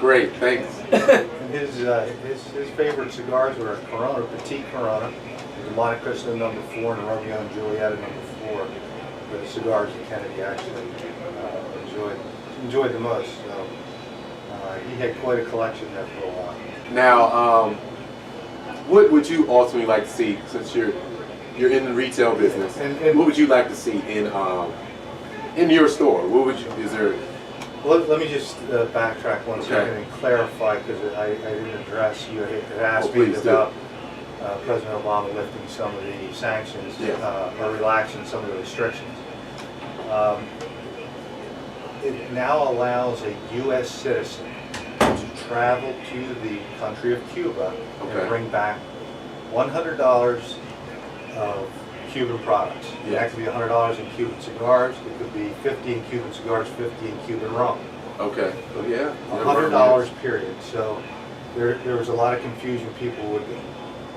Great, thanks. And his favorite cigars were a Corona, Petite Corona, the Monte Cristo number 4 and a Romeo and Juliet at number 4. The cigars that Kennedy actually enjoyed the most. So he had quite a collection there for a while. Now, what would you ultimately like to see, since you're in the retail business? And what would you like to see in your store? What would you? Is there? Well, let me just backtrack one second and clarify, because I didn't address, you had asked me about President Obama lifting some of the sanctions, or relaxing some of the restrictions. It now allows a U.S. citizen to travel to the country of Cuba and bring back $100 of Cuban products. That could be $100 in Cuban cigars. It could be 50 in Cuban cigars, 50 in Cuban rum. Okay. Oh yeah. $100 period. So there was a lot of confusion. People would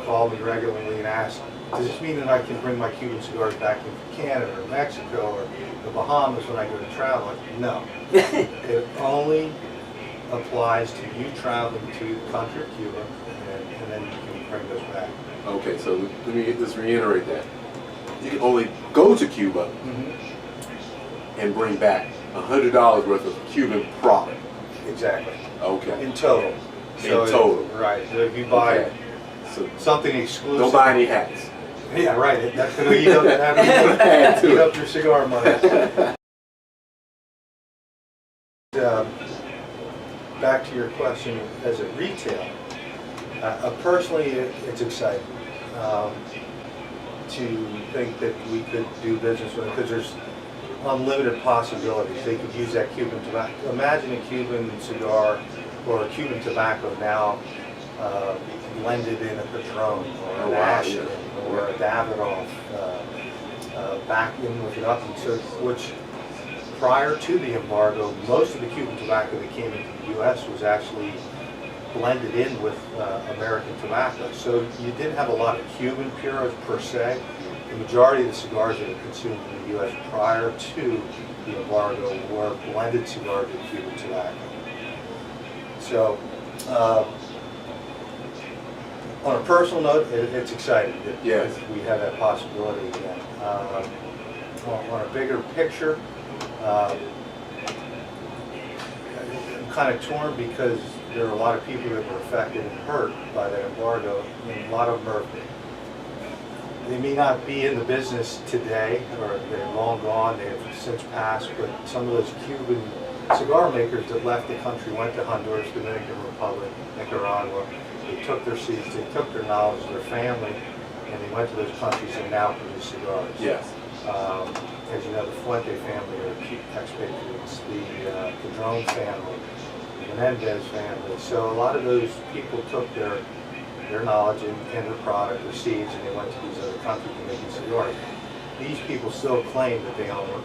call me regularly and ask, does this mean that I can bring my Cuban cigars back into Canada or Mexico or the Bahamas when I go to travel? No. It only applies to you traveling to the country of Cuba, and then you can bring those back. Okay, so let me just reiterate that. You can only go to Cuba and bring back $100 worth of Cuban product. Exactly. Okay. In total. In total. Right. So if you buy something exclusive. Don't buy any hats. Yeah, right. That's going to eat up your cigar money. Back to your question, as a retail, personally, it's exciting to think that we could do business with it, because there's unlimited possibilities. They could use that Cuban tobacco. Imagine a Cuban cigar or a Cuban tobacco now blended in a Padron or an Ashton or a Davidoff, back in with nothing. So, which prior to the embargo, most of the Cuban tobacco that came into the U.S. was actually blended in with American tobacco. So you didn't have a lot of Cuban puros per se. The majority of the cigars that were consumed in the U.S. prior to the embargo were blended cigars with Cuban tobacco. So on a personal note, it's exciting that we have that possibility again. On a bigger picture, I'm kind of torn, because there are a lot of people that were affected and hurt by that embargo, and a lot of them they may not be in the business today, or they're long gone, they have since passed, but some of those Cuban cigar makers that left the country went to Honduras, Dominican Republic, Nicaragua. They took their seeds, they took their knowledge, their family, and they went to those countries and now produce cigars. Yes. As you know, the Fuente family are expatriates, the Padron family, the Menendez family. So a lot of those people took their knowledge and their product, their seeds, and they went to these other countries to make these cigars. These people still claim that they own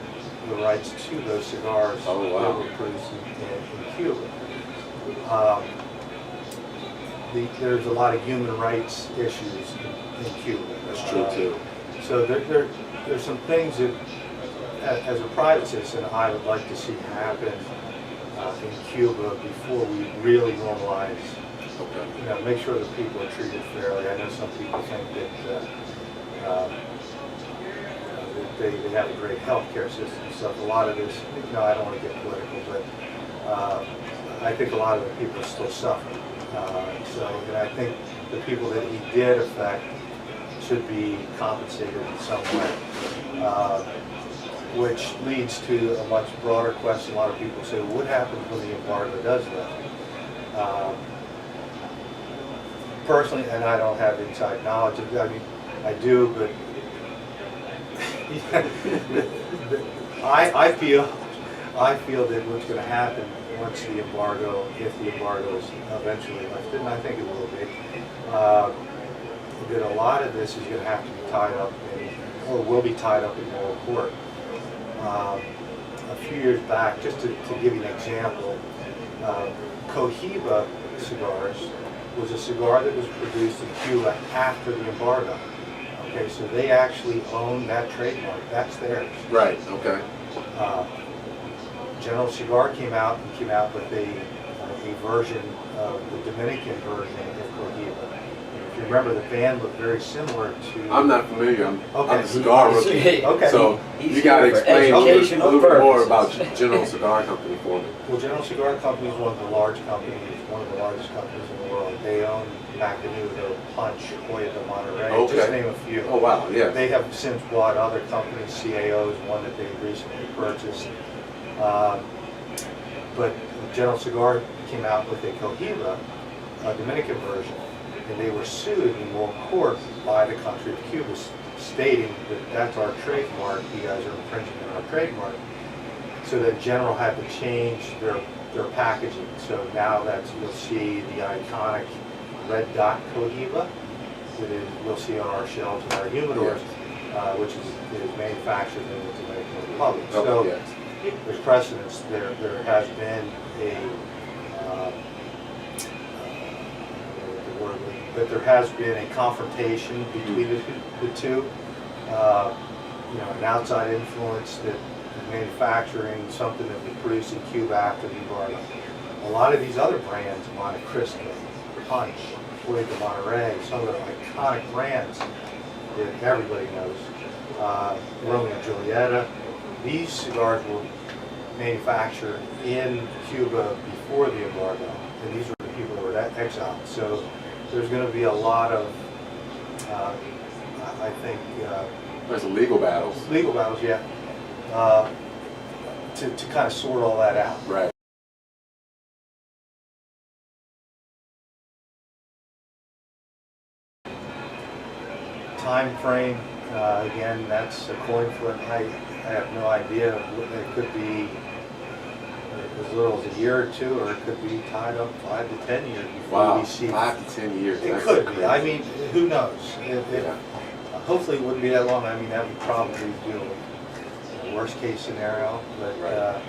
the rights to those cigars that were produced in Cuba. There's a lot of human rights issues in Cuba. That's true too. So there's some things that, as a private citizen, I would like to see happen in Cuba before we really normalize. You know, make sure that people are treated fairly. I know some people think that they have a great healthcare system and stuff. A lot of this, I don't want to get political, but I think a lot of the people still suffer. And I think the people that he did affect should be compensated in some way. Which leads to a much broader question. A lot of people say, well, what happens when the embargo does lift? Personally, and I don't have inside knowledge, I mean, I do, but I feel that what's going to happen once the embargo, if the embargo is eventually lifted, and I think it will be, that a lot of this is going to have to be tied up or will be tied up in moral court. A few years back, just to give you an example, Cohiba cigars was a cigar that was produced in Cuba after the embargo. Okay, so they actually own that trademark. That's theirs. Right. Okay. General Cigar came out, but they a version of the Dominican version of Cohiba. If you remember, the band looked very similar to... I'm not familiar. I'm Okay. a cigar rookie. Okay. So He's you got to here for explain a educational little bit more purposes. about General Cigar Company for me. Well, General Cigar Company is one of the large companies, one of the largest companies in the world. They own Macanudo, Punch, Hoya de Monterrey, Okay. just to name a few. Oh, wow, yeah. They have since bought other companies. CAO is one that they recently purchased. But General Cigar came out with a Cohiba, a Dominican version, and they were sued in world court by the country of Cuba, stating that that's our trademark, you guys are infringing on our trademark. So that General had to change their packaging. So now you'll see the iconic red dot Cohiba that you'll see on our shelves and our humidors, which is manufactured in the Dominican Republic. Oh, So yes. there's precedence. There has been there has been a confrontation between the two. An outside influence that is manufacturing something that was produced in Cuba after the embargo. A lot of these other brands, Monte Cristo, Punch, Hoya de Monterrey, some of the iconic brands that everybody knows, Romeo and Julieta, these cigars were manufactured in Cuba before the embargo, and these were the people that were exiled. So there's going to be a lot of, I think, There's some legal battles. legal battles, yeah, to kind of sort all that out. Right. Time frame, again, that's a coin flip. I have no idea. It could be as little as a year or two, or it could be tied up 5 to 10 years before Wow, we see. 5 to 10 years. It That's could be. crazy. I mean, who knows? Yeah. Hopefully it wouldn't be that long. I mean, that would probably do a worst case scenario, but Right.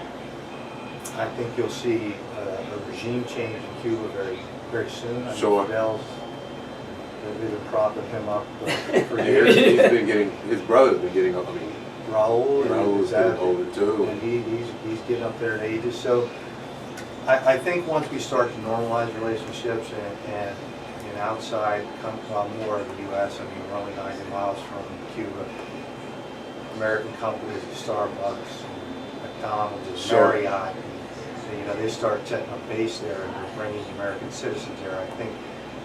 I think you'll see a regime change in Cuba very, very soon. I mean, Sure. Fidel's, they've been propping him up for And years. he's been getting, his brother's been getting up. I mean, Raul, Raul's is getting that- older too. and he's getting up there in ages. So I think once we start to normalize relationships and outside come more of the U.S. I mean, we're only 90 miles from Cuba. American companies, Starbucks, and McDonald's, and Sure. Marriott, and, they start setting up base there and they're bringing American citizens there. I think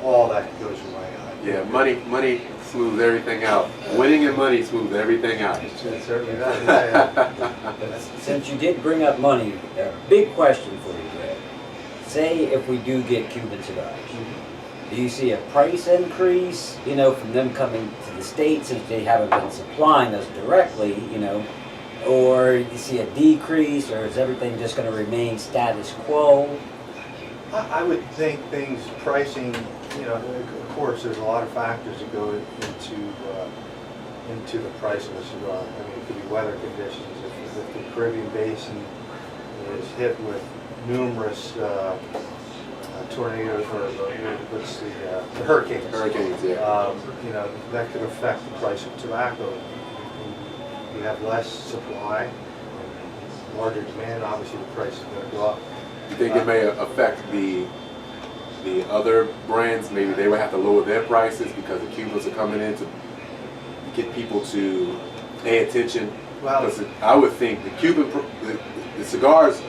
all that goes away. Yeah, money smooths everything out. Winning and money smooths everything out. It certainly does. Yeah. Since you did bring up money, a big question for you, Greg. Say if we do get Cuban cigars, do you see a price increase, from them coming to the States since they haven't been supplying us directly, or you see a decrease, or is everything just going to remain status quo? I would think pricing, of course, there's a lot of factors that go into the price of a cigar. I mean, it could be weather conditions. If the Caribbean Basin is hit with numerous tornadoes or the hurricanes, Hurricanes, yeah. that could affect the price of tobacco. You have less supply, larger demand, obviously the price is going to go up. You think it may affect the other brands? Maybe they would have to lower their prices because the Cubans are coming in to get people to pay attention. Well, Because I would think the cigars,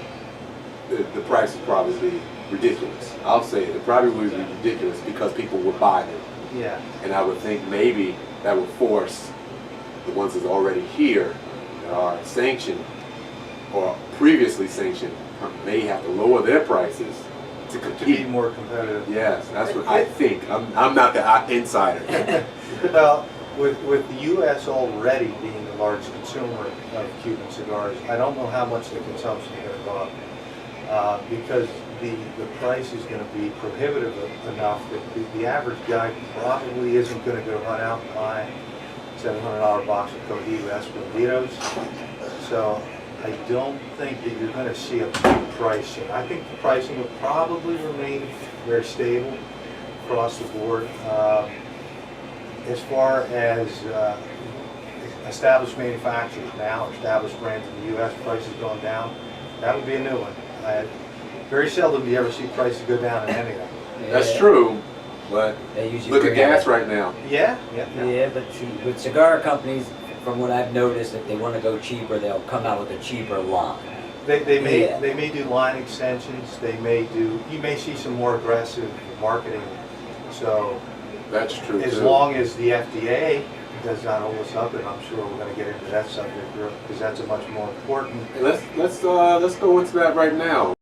the price would probably be ridiculous. I'll say it probably would be ridiculous because people would buy them. yeah. And I would think maybe that would force the ones that's already here that are sanctioned or previously sanctioned may have to lower their prices to To be compete. more competitive. Yes, that's what I think. I'm not the insider. Well, with the U.S. already being the largest consumer of Cuban cigars, I don't know how much the consumption is going to go up because the price is going to be prohibitive enough that the average guy probably isn't going to go run out and buy $700 box of Cohiba Escondidos. So I don't think that you're going to see a big price change. I think the pricing will probably remain very stable across the board. As far as established manufacturers now, established brands in the U.S., prices going down, that would be a new one. Very seldom do you ever see prices go down in anything. That's Yeah. true, but They usually look at bring gas out- right now. Yeah. Yeah, but see, with cigar companies, from what I've noticed, if they want to go cheaper, they'll come out with a cheaper line. They may Yeah. they may do line extensions. They may do. You may see some more aggressive marketing. So That's true as too. long as the FDA does not hold us up, and I'm sure we're going to get into that subject because that's a much more important. Let's go into that right now.